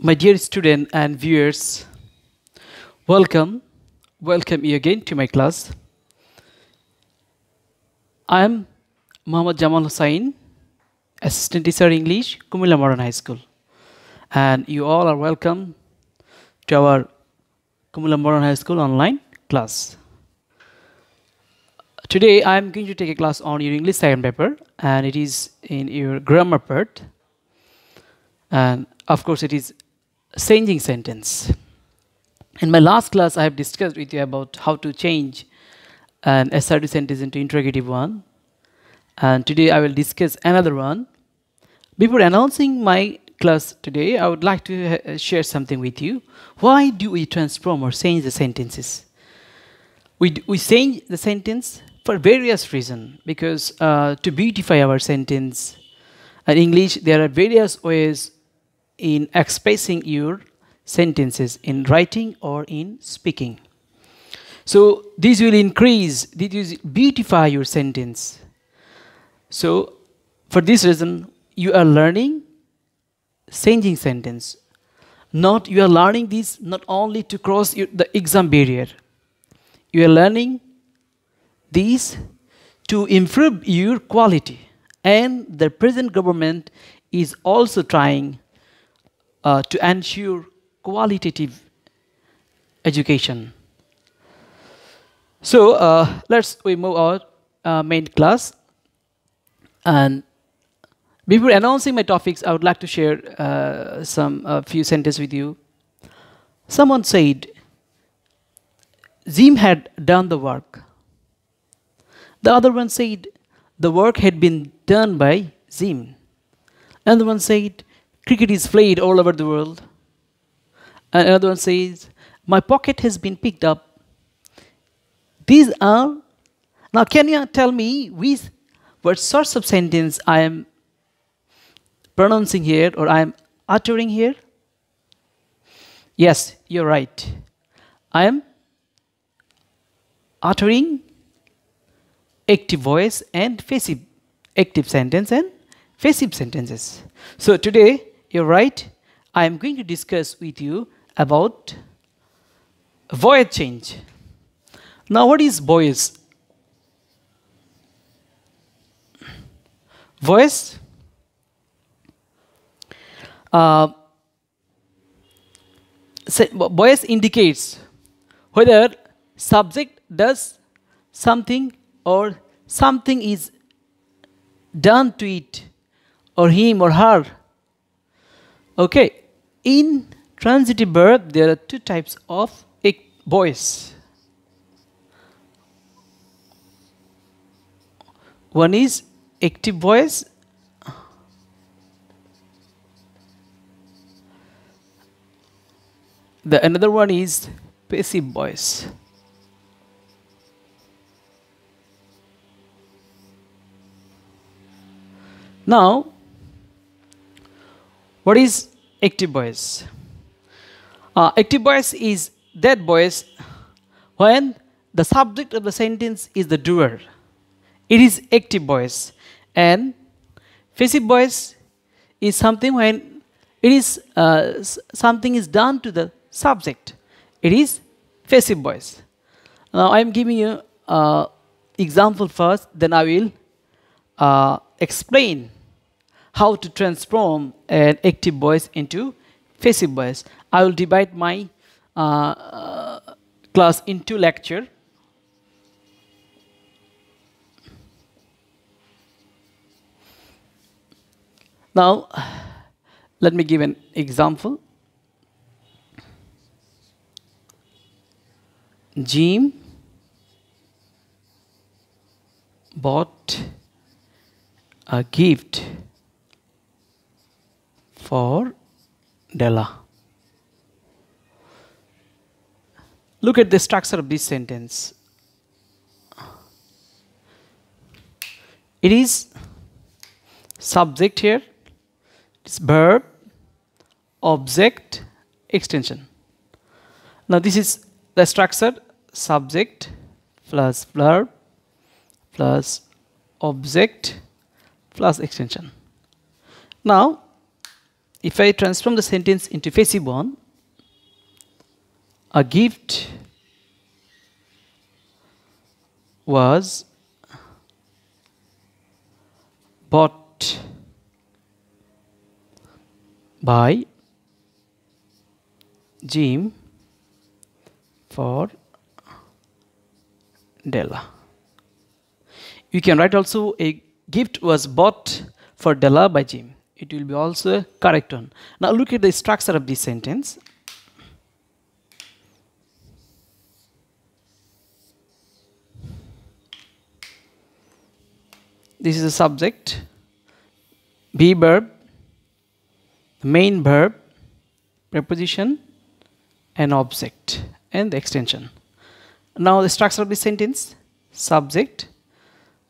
My dear student and viewers, welcome you again to my class. I am Muhammad Jamal Hussain, Assistant Teacher English, Kumula Modern High School. And you all are welcome to our Kumula Modern High School online class. Today I am going to take a class on your English second paper, and it is in your grammar part. And of course it is changing sentence. In my last class, I have discussed with you about how to change an assertive sentence into interrogative one. And today I will discuss another one. Before announcing my class today, I would like to share something with you. Why do we transform or change the sentences? We change the sentence for various reasons. Because to beautify our sentence, in English, there are various ways in expressing your sentences in writing or in speaking. So this will beautify your sentence. So for this reason, you are learning changing sentence. You are learning this not only to cross the exam barrier. You are learning this to improve your quality. And the present government is also trying to ensure qualitative education. So we move our main class. And before announcing my topics, I would like to share some few sentences with you. Someone said, Jim had done the work. The other one said, the work had been done by Jim. Another one said, cricket is played all over the world. And another one says, my pocket has been picked up. These are, now can you tell me what sorts of sentence I am pronouncing here or I am uttering here? Yes, you're right. I am uttering active voice and passive, active sentence and passive sentences. So today, you're right, I am going to discuss with you about voice change. Now what is voice? Voice voice indicates whether subject does something or something is done to it or him or her. Okay, in transitive verb there are two types of voice. One is active voice, another one is passive voice. Now, what is active voice? Active voice is that voice when the subject of the sentence is the doer. It is active voice. And passive voice is something when it is something is done to the subject. It is passive voice. Now I am giving you example first, then I will explain how to transform an active voice into passive voice. I will divide my class into lecture. Now, let me give an example. Jim bought a gift for Della. Look at the structure of this sentence. It is subject here, it's verb, object, extension. Now this is the structure: subject plus verb plus object plus extension. Now if I transform the sentence into passive one, a gift was bought by Jim for Della. You can write also a gift was bought for Della by Jim. It will be also a correct one. Now look at the structure of this sentence. This is a subject, be verb, the main verb, preposition, and object, and the extension. Now the structure of this sentence, subject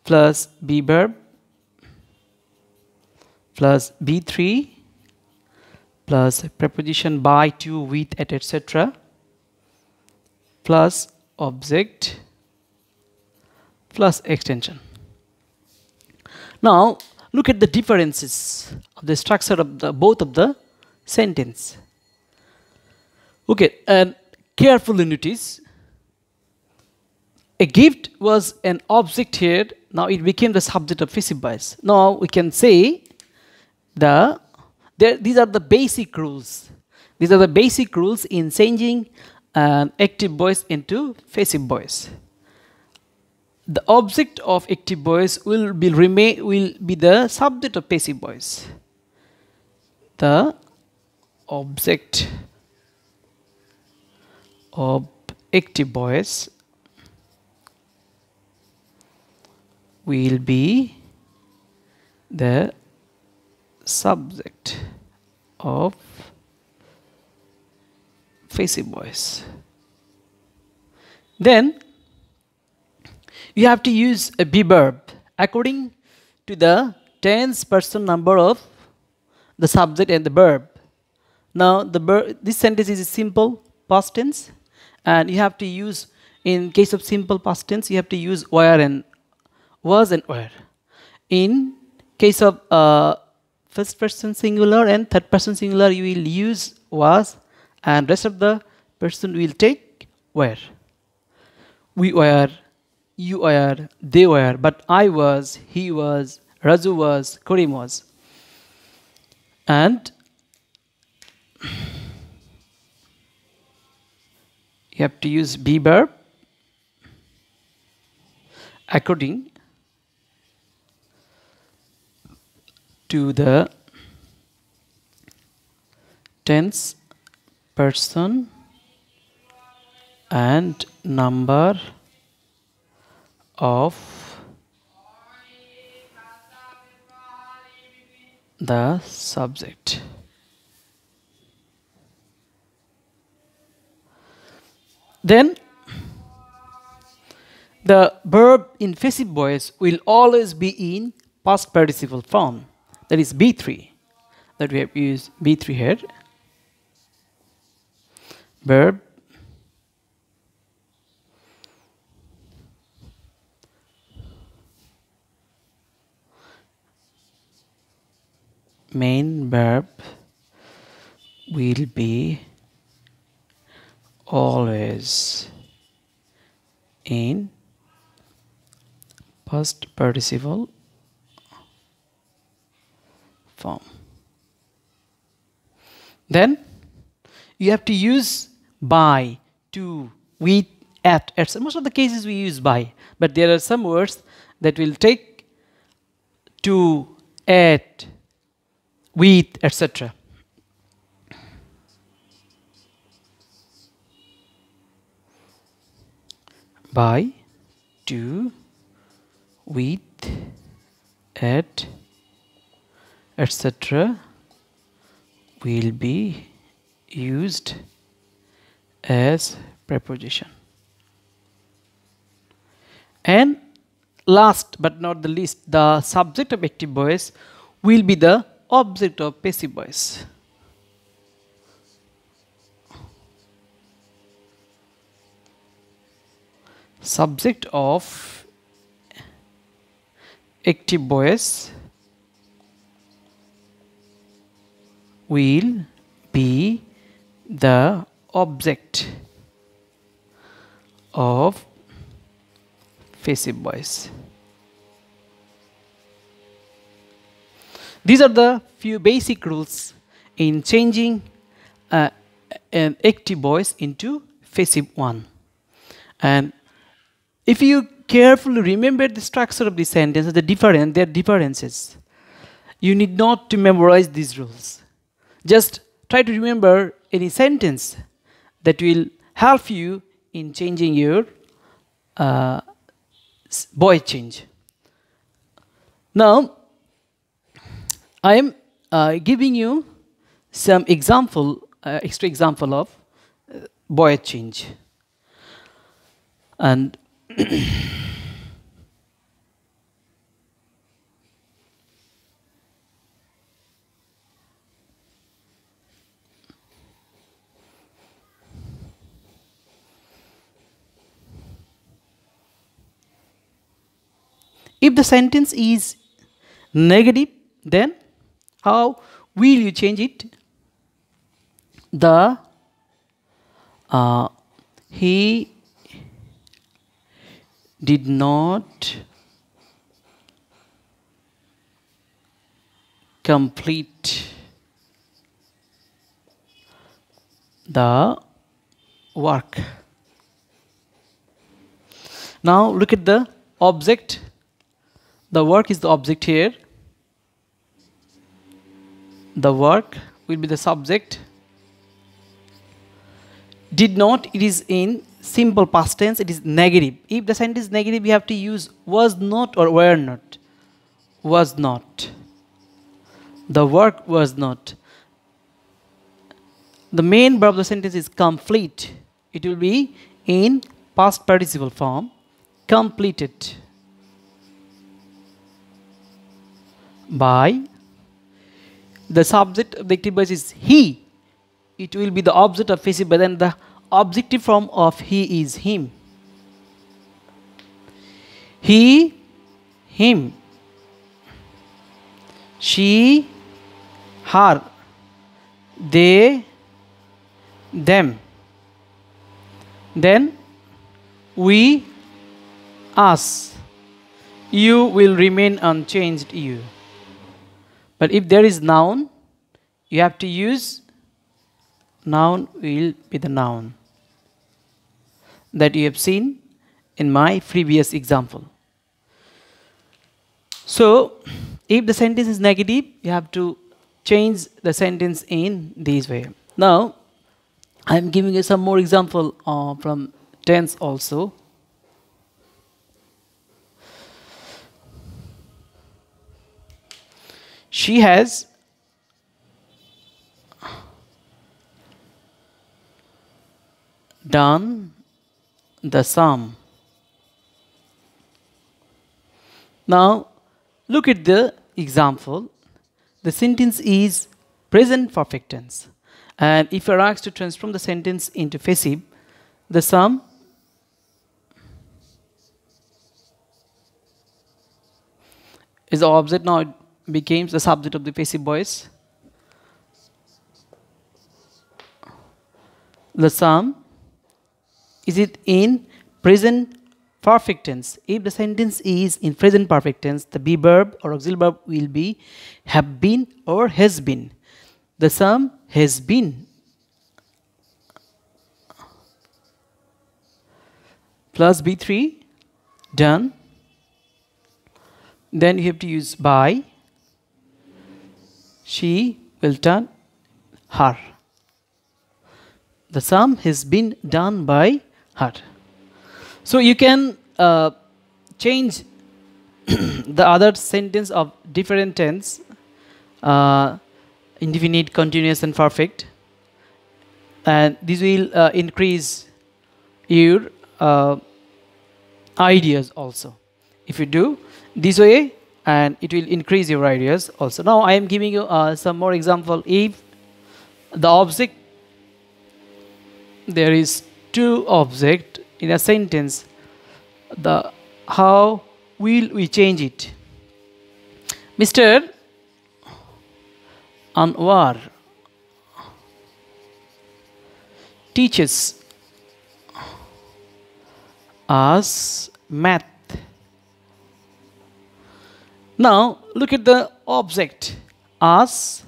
plus be verb plus be3 plus preposition by, to, with, at, etc. plus object plus extension. Now look at the differences of the structure of the both of the sentence. Okay, and carefully notice, a gift was an object here. Now it became the subject of passive voice. Now we can say these are the basic rules. These are the basic rules in changing an active voice into passive voice. The object of active voice will be the subject of passive voice. The object of active voice will be the subject of passive voice. Then you have to use a be verb according to the tense person number of the subject and the verb. Now this sentence is a simple past tense, and you have to use, in case of simple past tense, you have to use were and was and were. In case of first person singular and third person singular, you will use was, and rest of the person will take were. We were, you were, they were, but I was, he was, Raju was, Karim was. And you have to use be verb according to the tense, person, and number of the subject. Then the verb in passive voice will always be in past participle form. That is be3. That we have used be3 here. Verb main verb will be always in past participle form. Then you have to use by, to, with, at, etc. Most of the cases we use by, but there are some words that will take to, at, with, etc. By, to, with, at, etc. will be used as preposition. And last but not the least, the subject of active voice will be the object of passive voice. Subject of active voice will be the object of passive voice. These are the few basic rules in changing an active voice into passive one. And if you carefully remember the structure of the sentence, their differences, you need not to memorize these rules. Just try to remember any sentence that will help you in changing your voice change. Now, I am giving you some extra example of voice change. And if the sentence is negative, then how will you change it? He did not complete the work. Now look at the object. The work is the object here. The work will be the subject. Did not, it is in simple past tense, it is negative. If the sentence is negative, you have to use was not or were not. Was not. The work was not. The main verb of the sentence is complete. It will be in past participle form. Completed by. The subject of the active voice is he. It will be the object of passive, but then the objective form of he is him. He, him. She, her. They, them. Then we, us. You will remain unchanged, you. But if there is noun, you have to use noun will be the noun that you have seen in my previous example. So, if the sentence is negative, you have to change the sentence in this way. Now, I am giving you some more example from tense also. She has done the sum. Now, look at the example. The sentence is present perfect tense. And if you are asked to transform the sentence into passive, the sum is the object. Now it becomes the subject of the passive voice. The sum, is it in present perfect tense? If the sentence is in present perfect tense, the be verb or auxiliary verb will be have been or has been. The sum has been plus B3 done. Then you have to use by. She will done her. The sum has been done by her. So you can change the other sentence of different tense, indefinite, continuous, and perfect, and this will increase your ideas also. If you do this way, and it will increase your ideas also. Now I am giving you some more example. If the object, there is two object in a sentence, how will we change it? Mr. Anwar teaches us math. Now look at the object. Us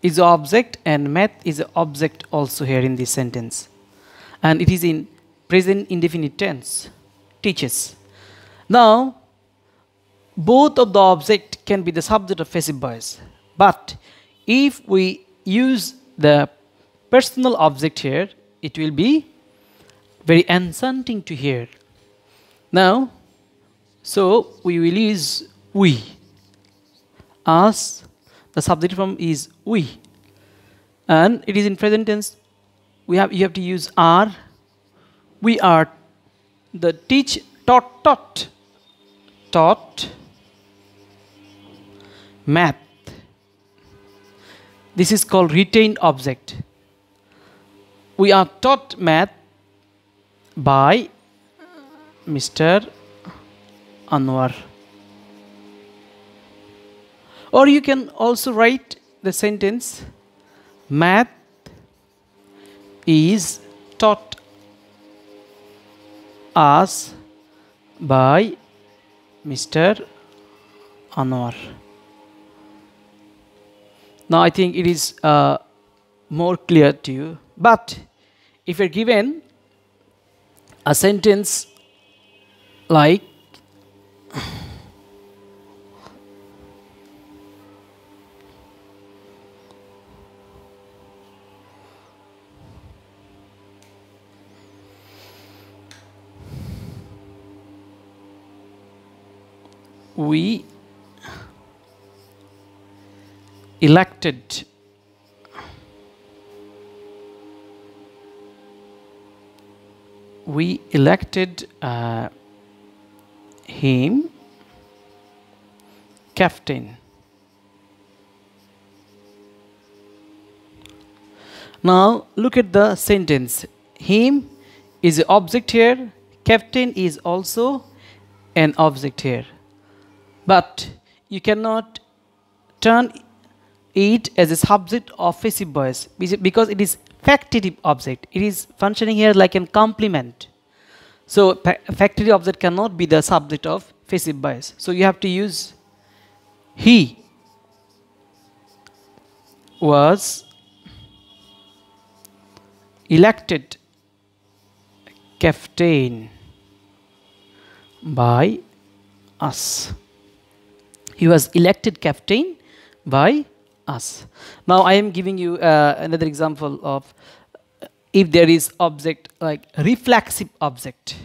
is the object and math is the object also here in this sentence. And it is in present indefinite tense. Teaches. Now both of the object can be the subject of passive voice. But if we use the personal object here, it will be very enchanting to hear. Now, so we will use we. Us, the subject form is we. And it is in present tense. You have to use are. We are the taught math. This is called retained object. We are taught math by Mr. Anwar. Or you can also write the sentence, math is taught us by Mr. Anwar. Now I think it is more clear to you. But if you're given a sentence like we elected him captain. Now look at the sentence. Him is the object here. Captain is also an object here. But you cannot turn it as a subject of passive voice because it is factitive object. It is functioning here like a complement. So factitive object cannot be the subject of passive voice. So you have to use he was elected captain by us. He was elected captain by us. Now I am giving you another example of if there is object like reflexive object.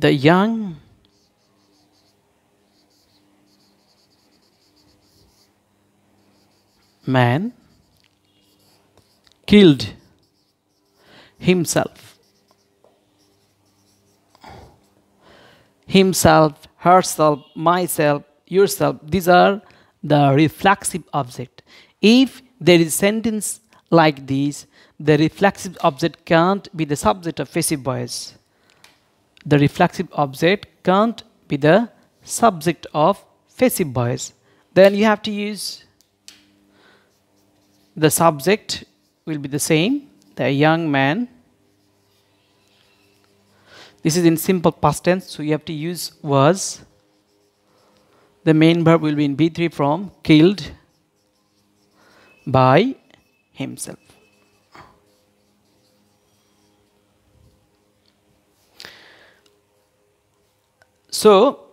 The young man killed himself. Himself, herself, myself, yourself. These are the reflexive object. If there is a sentence like this, the reflexive object can't be the subject of passive voice. The reflexive object can't be the subject of passive voice. Then you have to use the subject will be the same, the young man. This is in simple past tense, so you have to use was. The main verb will be in B3 form, killed by himself. So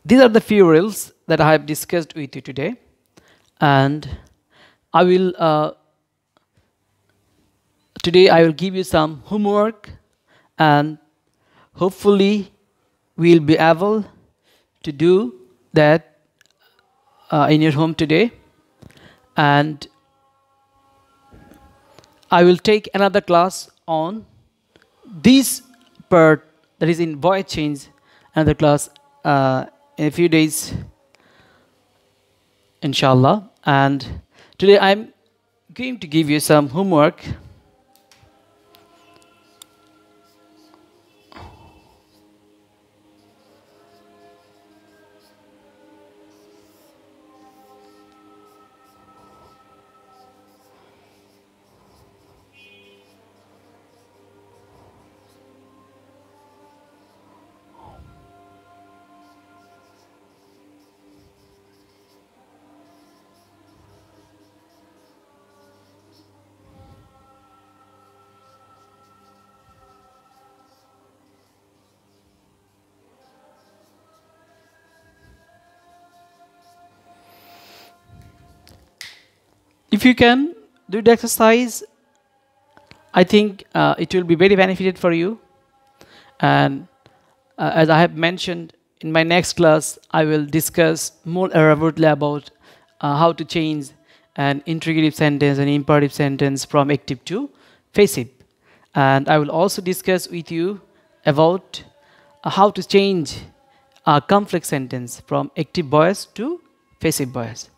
these are the few rules that I have discussed with you today, and I will today I will give you some homework, and hopefully we will be able to do that in your home today. And I will take another class on this part, that is in voice change, another class in a few days. inshallah. And today I'm going to give you some homework. If you can do the exercise, I think it will be very benefited for you. And as I have mentioned, in my next class, I will discuss more elaborately about how to change an interrogative sentence and imperative sentence from active to passive. And I will also discuss with you about how to change a complex sentence from active voice to passive voice.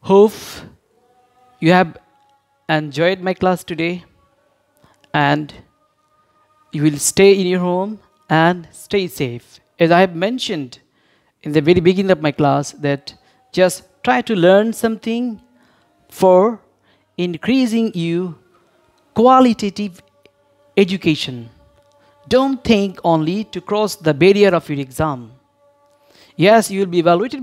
Hope you have enjoyed my class today, and you will stay in your home and stay safe. As I have mentioned in the very beginning of my class, that just try to learn something for increasing you qualitative education. Don't think only to cross the barrier of your exam. Yes, you will be evaluated